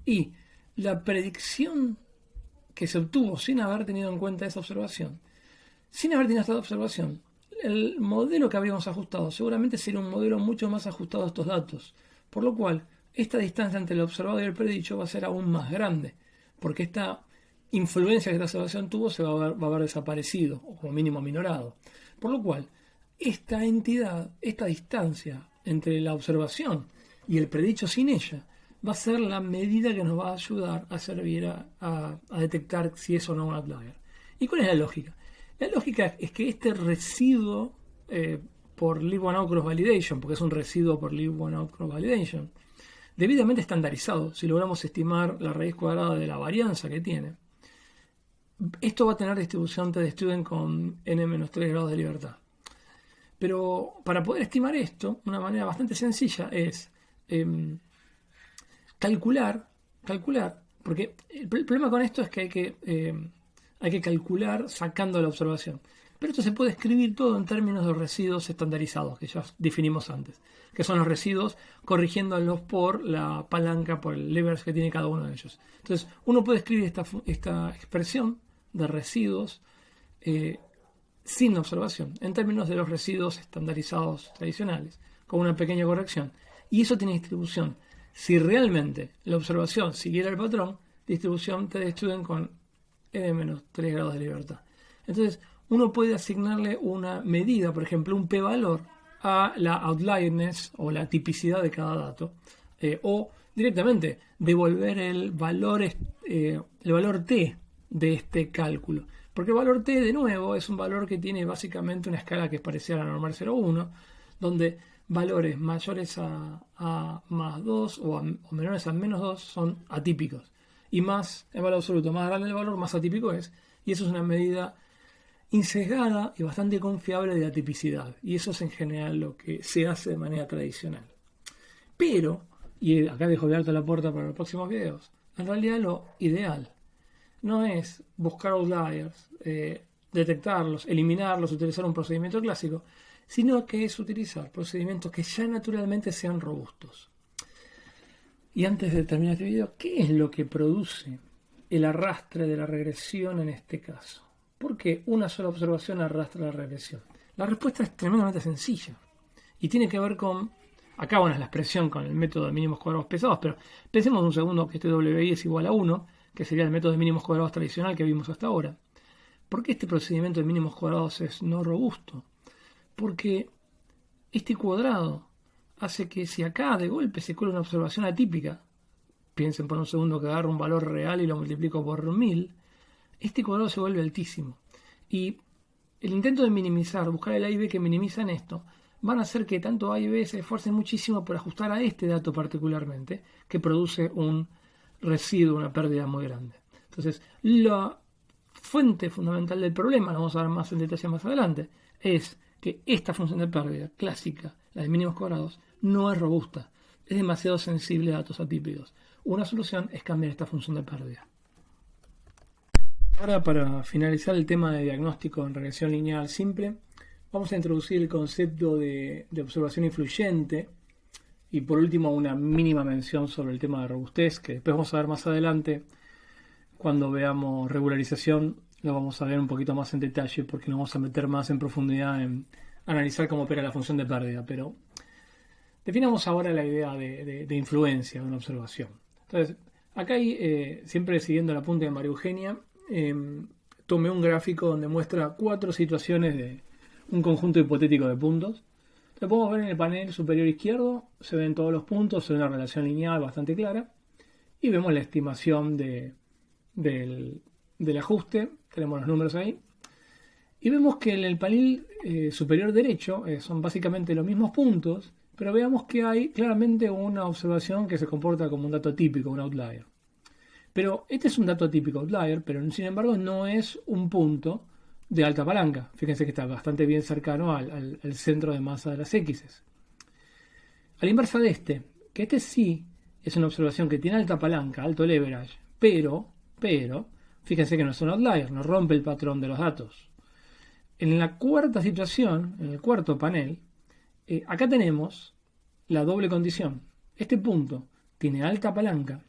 y la predicción que se obtuvo sin haber tenido en cuenta esa observación, el modelo que habríamos ajustado seguramente sería un modelo mucho más ajustado a estos datos, por lo cual esta distancia entre el observado y el predicho va a ser aún más grande, porque esta influencia que esta observación tuvo se va a haber desaparecido, o como mínimo minorado. Por lo cual, esta entidad, esta distancia entre la observación y el predicho sin ella, va a ser la medida que nos va a ayudar a servir a detectar si es o no un outlier. ¿Y cuál es la lógica? La lógica es que este residuo por Leave One Out Cross Validation, porque es un residuo por Leave One Out Cross Validation, debidamente estandarizado, si logramos estimar la raíz cuadrada de la varianza que tiene, esto va a tener distribución T-de-Student con n-3 grados de libertad. Pero para poder estimar esto, una manera bastante sencilla es calcular, porque el problema con esto es que hay que calcular sacando la observación. Pero esto se puede escribir todo en términos de residuos estandarizados, que ya definimos antes, que son los residuos corrigiéndolos por la palanca, por el levers que tiene cada uno de ellos. Entonces, uno puede escribir esta expresión de residuos sin observación, en términos de los residuos estandarizados tradicionales, con una pequeña corrección. Y eso tiene distribución. Si realmente la observación siguiera el patrón, distribución T-de-Student con n-3 grados de libertad. Entonces, uno puede asignarle una medida, por ejemplo, un p-valor a la outlierness o la tipicidad de cada dato, o directamente devolver el valor t de este cálculo. Porque el valor t, de nuevo, es un valor que tiene básicamente una escala que es parecida a la normal 0,1, donde valores mayores a más 2 o menores a menos 2 son atípicos. Y más, en valor absoluto, más grande el valor, más atípico es. Y eso es una medida insesgada y bastante confiable de la tipicidad. Y eso es en general lo que se hace de manera tradicional. Pero, y acá dejo abierta la puerta para los próximos videos, en realidad lo ideal no es buscar outliers, detectarlos, eliminarlos, utilizar un procedimiento clásico, sino que es utilizar procedimientos que ya naturalmente sean robustos. Y antes de terminar este video, ¿qué es lo que produce el arrastre de la regresión en este caso? ¿Por qué una sola observación arrastra la regresión? La respuesta es tremendamente sencilla y tiene que ver con, acá bueno es la expresión con el método de mínimos cuadrados pesados, pero pensemos un segundo que este WI es igual a 1, que sería el método de mínimos cuadrados tradicional que vimos hasta ahora. ¿Por qué este procedimiento de mínimos cuadrados es no robusto? Porque este cuadrado hace que si acá de golpe se cuela una observación atípica, piensen por un segundo que agarro un valor real y lo multiplico por 1000, este cuadrado se vuelve altísimo. Y el intento de minimizar, buscar el A y B que minimizan esto, van a hacer que tanto A y B se esfuercen muchísimo por ajustar a este dato particularmente, que produce un residuo, una pérdida muy grande. Entonces, la fuente fundamental del problema, lo vamos a ver más en detalle más adelante, es que esta función de pérdida clásica, la de mínimos cuadrados, no es robusta, es demasiado sensible a datos atípicos. Una solución es cambiar esta función de pérdida. Ahora, para finalizar el tema de diagnóstico en regresión lineal simple, vamos a introducir el concepto de observación influyente y por último una mínima mención sobre el tema de robustez, que después vamos a ver más adelante cuando veamos regularización. Lo vamos a ver un poquito más en detalle porque nos vamos a meter más en profundidad en analizar cómo opera la función de pérdida, pero definamos ahora la idea de influencia de una observación. Entonces, acá hay, siempre siguiendo la punta de María Eugenia, tomé un gráfico donde muestra 4 situaciones de un conjunto hipotético de puntos. Lo podemos ver en el panel superior izquierdo, se ven todos los puntos, se ve una relación lineal bastante clara y vemos la estimación del ajuste, tenemos los números ahí. Y vemos que en el panel superior derecho son básicamente los mismos puntos, pero veamos que hay claramente una observación que se comporta como un dato típico, un outlier. Pero este es un dato típico outlier, pero sin embargo no es un punto de alta palanca. Fíjense que está bastante bien cercano al centro de masa de las X. A la inversa de que este sí es una observación que tiene alta palanca, alto leverage, pero, fíjense que no es un outlier, no rompe el patrón de los datos. En la cuarta situación, en el cuarto panel, acá tenemos la doble condición. Este punto tiene alta palanca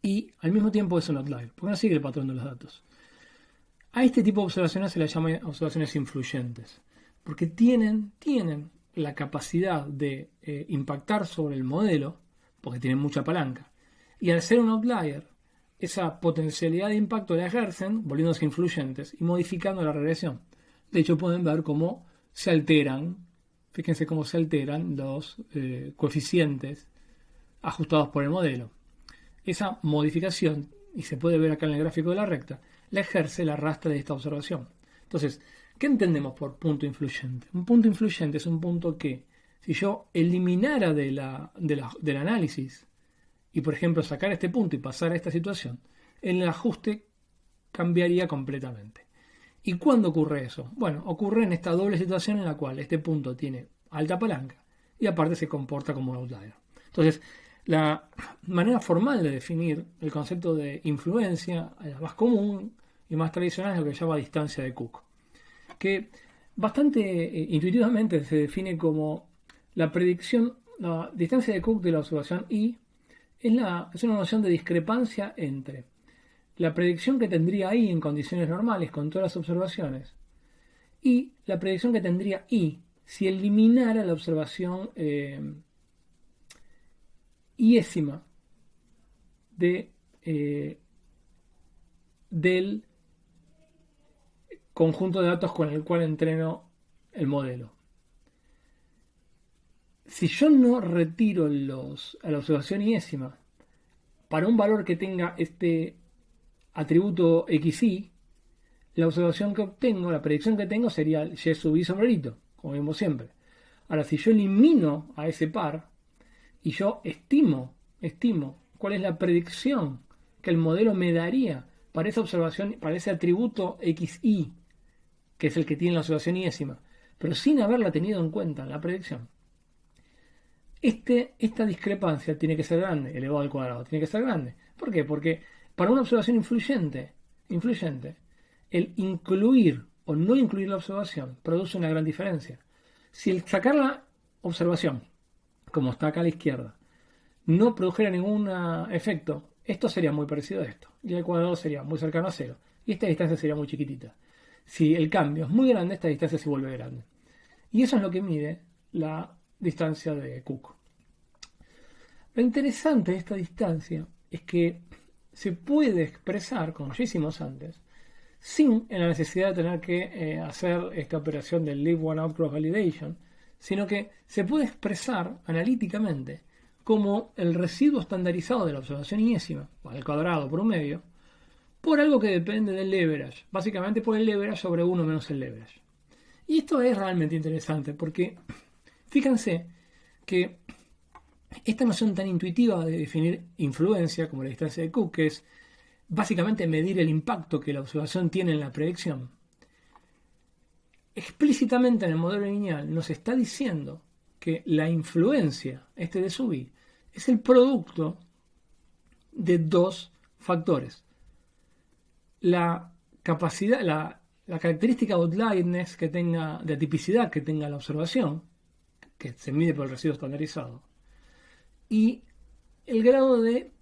y al mismo tiempo es un outlier, porque no sigue el patrón de los datos. A este tipo de observaciones se las llama observaciones influyentes, porque tienen la capacidad de impactar sobre el modelo, porque tienen mucha palanca. Y al ser un outlier, esa potencialidad de impacto la ejercen, volviéndose influyentes y modificando la regresión. De hecho, pueden ver cómo se alteran, fíjense cómo se alteran los coeficientes ajustados por el modelo. Esa modificación, y se puede ver acá en el gráfico de la recta, la ejerce el arrastre de esta observación. Entonces, ¿qué entendemos por punto influyente? Un punto influyente es un punto que, si yo eliminara del análisis y, por ejemplo, sacar este punto y pasar a esta situación, el ajuste cambiaría completamente. ¿Y cuándo ocurre eso? Bueno, ocurre en esta doble situación en la cual este punto tiene alta palanca y aparte se comporta como un outlier. Entonces, la manera formal de definir el concepto de influencia, la más común y más tradicional, es lo que se llama distancia de Cook, que bastante intuitivamente se define como la predicción, la distancia de Cook de la observación I es una noción de discrepancia entre la predicción que tendría I en condiciones normales con todas las observaciones y la predicción que tendría I si eliminara la observación iésima del conjunto de datos con el cual entreno el modelo. Si yo no retiro a la observación iésima para un valor que tenga este atributo xi, la observación que obtengo, la predicción que tengo sería y sub i sombrerito, como vimos siempre. Ahora, si yo elimino a ese par y yo estimo cuál es la predicción que el modelo me daría para esa observación, para ese atributo xi, que es el que tiene la observación iésima, pero sin haberla tenido en cuenta en la predicción, esta discrepancia tiene que ser grande, elevado al cuadrado, tiene que ser grande. ¿Por qué? Porque para una observación influyente, el incluir o no incluir la observación produce una gran diferencia. Si el sacar la observación, como está acá a la izquierda, no produjera ningún efecto, esto sería muy parecido a esto. Y el cuadrado sería muy cercano a cero. Y esta distancia sería muy chiquitita. Si el cambio es muy grande, esta distancia se vuelve grande. Y eso es lo que mide la distancia de Cook. Lo interesante de esta distancia es que se puede expresar, como ya hicimos antes, sin la necesidad de tener que hacer esta operación del Leave One Out Cross Validation, sino que se puede expresar analíticamente como el residuo estandarizado de la observación iésima, al cuadrado por un medio, por algo que depende del leverage, básicamente por el leverage sobre 1 menos el leverage. Y esto es realmente interesante porque fíjense que esta noción tan intuitiva de definir influencia como la distancia de Cook, que es básicamente medir el impacto que la observación tiene en la predicción, explícitamente en el modelo lineal nos está diciendo que la influencia, de sub i, es el producto de dos factores. La capacidad, la característica de outlierness que tenga, de atipicidad que tenga la observación, que se mide por el residuo estandarizado, y el grado de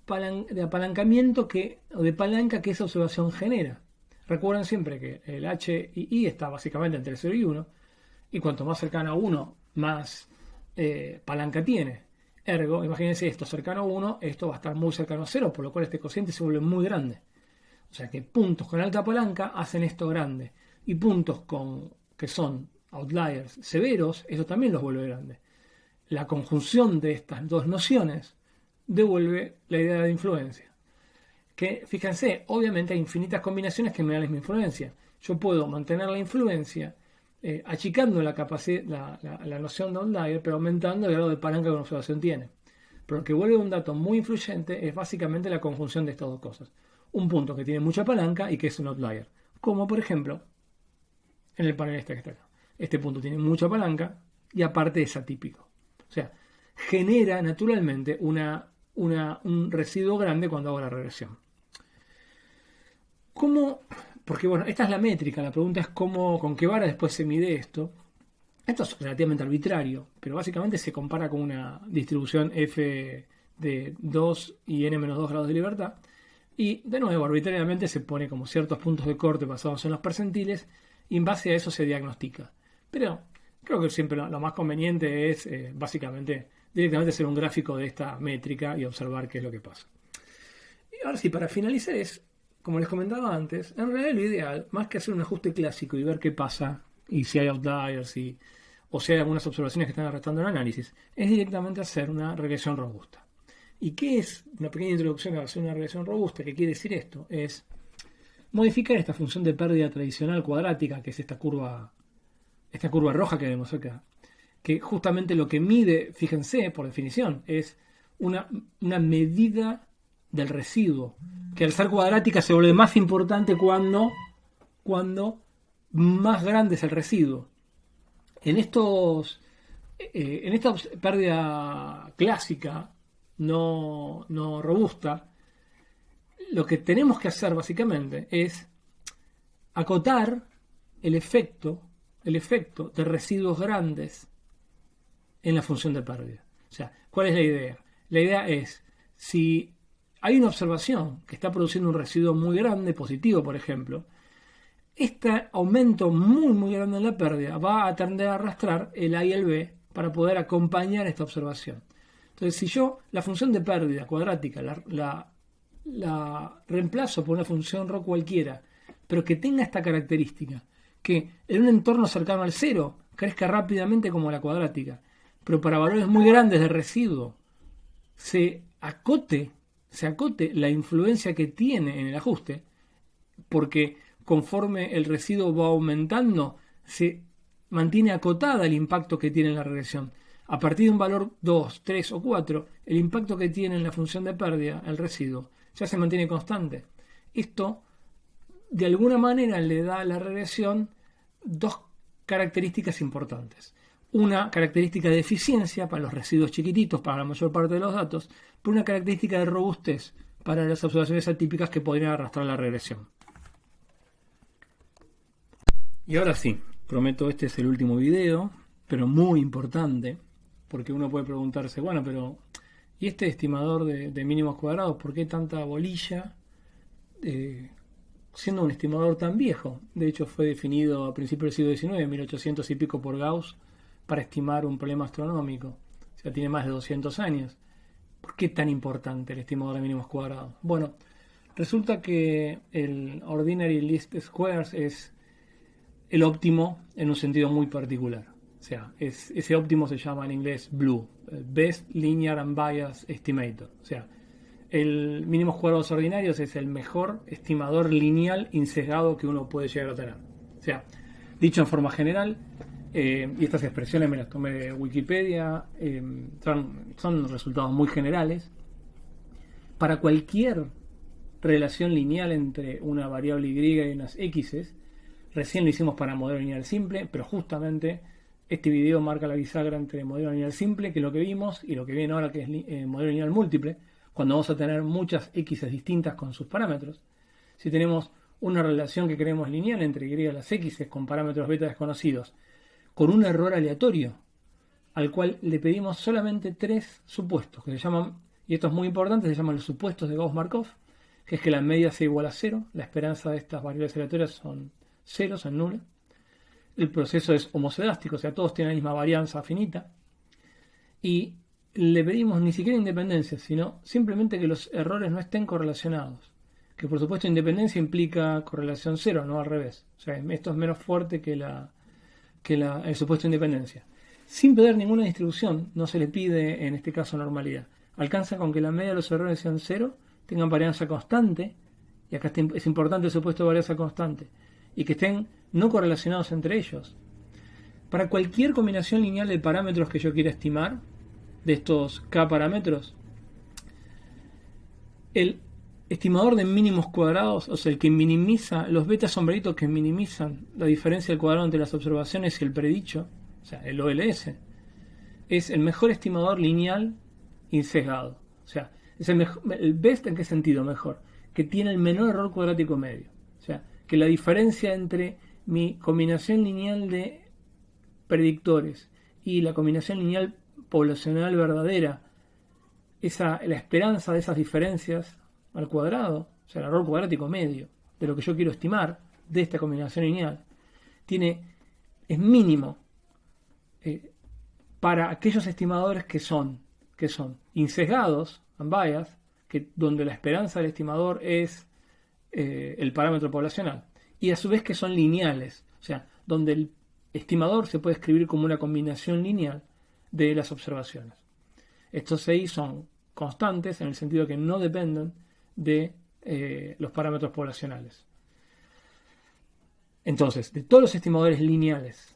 apalancamiento o de palanca que esa observación genera. Recuerden siempre que el H y I está básicamente entre 0 y 1, y cuanto más cercano a 1, más palanca tiene. Ergo, imagínense esto cercano a 1, esto va a estar muy cercano a 0, por lo cual este cociente se vuelve muy grande. O sea que puntos con alta palanca hacen esto grande, y puntos que son outliers severos, eso también los vuelve grande. La conjunción de estas dos nociones devuelve la idea de influencia. Que, fíjense, obviamente hay infinitas combinaciones que me dan la misma influencia, yo puedo mantener la influencia achicando la capacidad, la noción de outlier, pero aumentando el grado de palanca que una observación tiene. Pero lo que vuelve un dato muy influyente es básicamente la conjunción de estas dos cosas. Un punto que tiene mucha palanca y que es un outlier. Como por ejemplo, en el panel este que está acá. Este punto tiene mucha palanca y aparte es atípico. O sea, genera naturalmente un residuo grande cuando hago la regresión. ¿Cómo? Porque bueno, esta es la métrica. La pregunta es con qué vara después se mide esto. Esto es relativamente arbitrario, pero básicamente se compara con una distribución f de 2 y n-2 grados de libertad. Y de nuevo, arbitrariamente se pone como ciertos puntos de corte basados en los percentiles y en base a eso se diagnostica. Pero creo que siempre lo más conveniente es básicamente directamente hacer un gráfico de esta métrica y observar qué es lo que pasa. Y ahora sí, para finalizar es, como les comentaba antes, en realidad lo ideal, más que hacer un ajuste clásico y ver qué pasa y si hay outliers o si hay algunas observaciones que están arrastrando el análisis, es directamente hacer una regresión robusta. ¿Y qué es una pequeña introducción a hacer una regresión robusta? ¿Qué quiere decir esto? Es modificar esta función de pérdida tradicional cuadrática, que es esta curva roja que vemos acá, que justamente lo que mide, fíjense, por definición, es una medida del residuo, que al ser cuadrática se vuelve más importante cuando más grande es el residuo. En esta pérdida clásica, no robusta, lo que tenemos que hacer básicamente es acotar el efecto de residuos grandes en la función de pérdida. O sea, ¿cuál es la idea? La idea es, si hay una observación que está produciendo un residuo muy grande, positivo por ejemplo, este aumento muy muy grande en la pérdida va a tender a arrastrar el A y el B para poder acompañar esta observación. Entonces, si yo la función de pérdida cuadrática la reemplazo por una función ρ cualquiera, pero que tenga esta característica, que en un entorno cercano al cero crezca rápidamente como la cuadrática, pero para valores muy grandes de residuo se acote la influencia que tiene en el ajuste, porque conforme el residuo va aumentando, se mantiene acotada el impacto que tiene en la regresión. A partir de un valor 2, 3 o 4, el impacto que tiene en la función de pérdida, el residuo, ya se mantiene constante. Esto, de alguna manera, le da a la regresión dos características importantes. Una característica de eficiencia para los residuos chiquititos, para la mayor parte de los datos, pero una característica de robustez para las observaciones atípicas que podrían arrastrar la regresión. Y ahora sí, prometo, este es el último video, pero muy importante, porque uno puede preguntarse, bueno, pero ¿y este estimador de mínimos cuadrados, por qué tanta bolilla siendo un estimador tan viejo? De hecho, fue definido a principios del siglo XIX, 1800 y pico, por Gauss, para estimar un problema astronómico. O sea, tiene más de 200 años. ¿Por qué tan importante el estimador de mínimos cuadrados? Bueno, resulta que el Ordinary Least Squares es el óptimo en un sentido muy particular. O sea, ese óptimo se llama en inglés BLEU, Best Linear Unbiased Estimator. O sea, el mínimos cuadrados ordinarios es el mejor estimador lineal insesgado que uno puede llegar a tener. O sea, dicho en forma general, y estas expresiones me las tomé de Wikipedia, son resultados muy generales. Para cualquier relación lineal entre una variable y y unas x's, recién lo hicimos para modelo lineal simple, pero justamente este video marca la bisagra entre modelo lineal simple, que es lo que vimos, y lo que viene ahora, que es modelo lineal múltiple, cuando vamos a tener muchas x's distintas con sus parámetros. Si tenemos una relación que creemos lineal entre y y las x's con parámetros beta desconocidos, con un error aleatorio, al cual le pedimos solamente 3 supuestos, que se llaman, y esto es muy importante, se llaman los supuestos de Gauss-Markov, que es que la media sea igual a 0, la esperanza de estas variables aleatorias son 0, son nulas. El proceso es homocedástico, o sea, todos tienen la misma varianza finita. Y le pedimos ni siquiera independencia, sino simplemente que los errores no estén correlacionados. Que por supuesto independencia implica correlación 0, no al revés. O sea, esto es menos fuerte que el supuesto de independencia. Sin pedir ninguna distribución, no se le pide en este caso normalidad. Alcanza con que la media de los errores sean 0, tengan varianza constante, y acá es importante el supuesto de varianza constante, y que estén no correlacionados entre ellos. Para cualquier combinación lineal de parámetros que yo quiera estimar, de estos k parámetros, el estimador de mínimos cuadrados, o sea, el que minimiza, los beta sombreritos que minimizan la diferencia del cuadrado entre las observaciones y el predicho, o sea, el OLS, es el mejor estimador lineal insesgado. O sea, es el best. ¿En qué sentido mejor? Que tiene el menor error cuadrático medio. O sea, que la diferencia entre mi combinación lineal de predictores y la combinación lineal poblacional verdadera, la esperanza de esas diferencias al cuadrado, o sea, el error cuadrático medio de lo que yo quiero estimar de esta combinación lineal, es mínimo para aquellos estimadores que son insesgados, unbiased, donde la esperanza del estimador es el parámetro poblacional, y a su vez que son lineales, o sea, donde el estimador se puede escribir como una combinación lineal de las observaciones. Estos 6 son constantes en el sentido que no dependen de los parámetros poblacionales. Entonces, de todos los estimadores lineales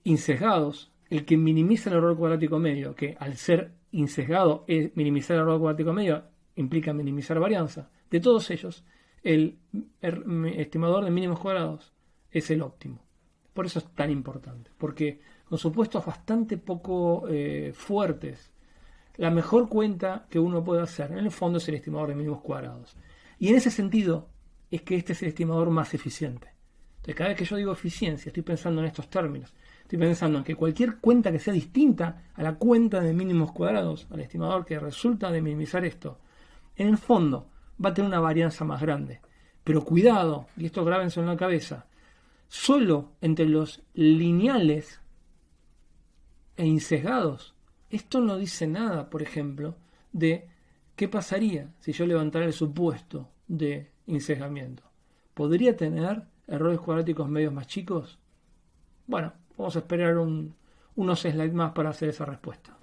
insesgados, el que minimiza el error cuadrático medio, que al ser insesgado es minimizar el error cuadrático medio, implica minimizar varianza, de todos ellos, el estimador de mínimos cuadrados es el óptimo. Por eso es tan importante, porque con supuestos bastante poco fuertes, la mejor cuenta que uno puede hacer, en el fondo, es el estimador de mínimos cuadrados. Y en ese sentido, es que este es el estimador más eficiente. Entonces, cada vez que yo digo eficiencia, estoy pensando en estos términos. Estoy pensando en que cualquier cuenta que sea distinta a la cuenta de mínimos cuadrados, al estimador que resulta de minimizar esto, en el fondo va a tener una varianza más grande. Pero cuidado, y esto grábense en la cabeza, solo entre los lineales e insesgados, esto no dice nada, por ejemplo, de qué pasaría si yo levantara el supuesto de insesgamiento. ¿Podría tener errores cuadráticos medios más chicos? Bueno, vamos a esperar unos slides más para hacer esa respuesta.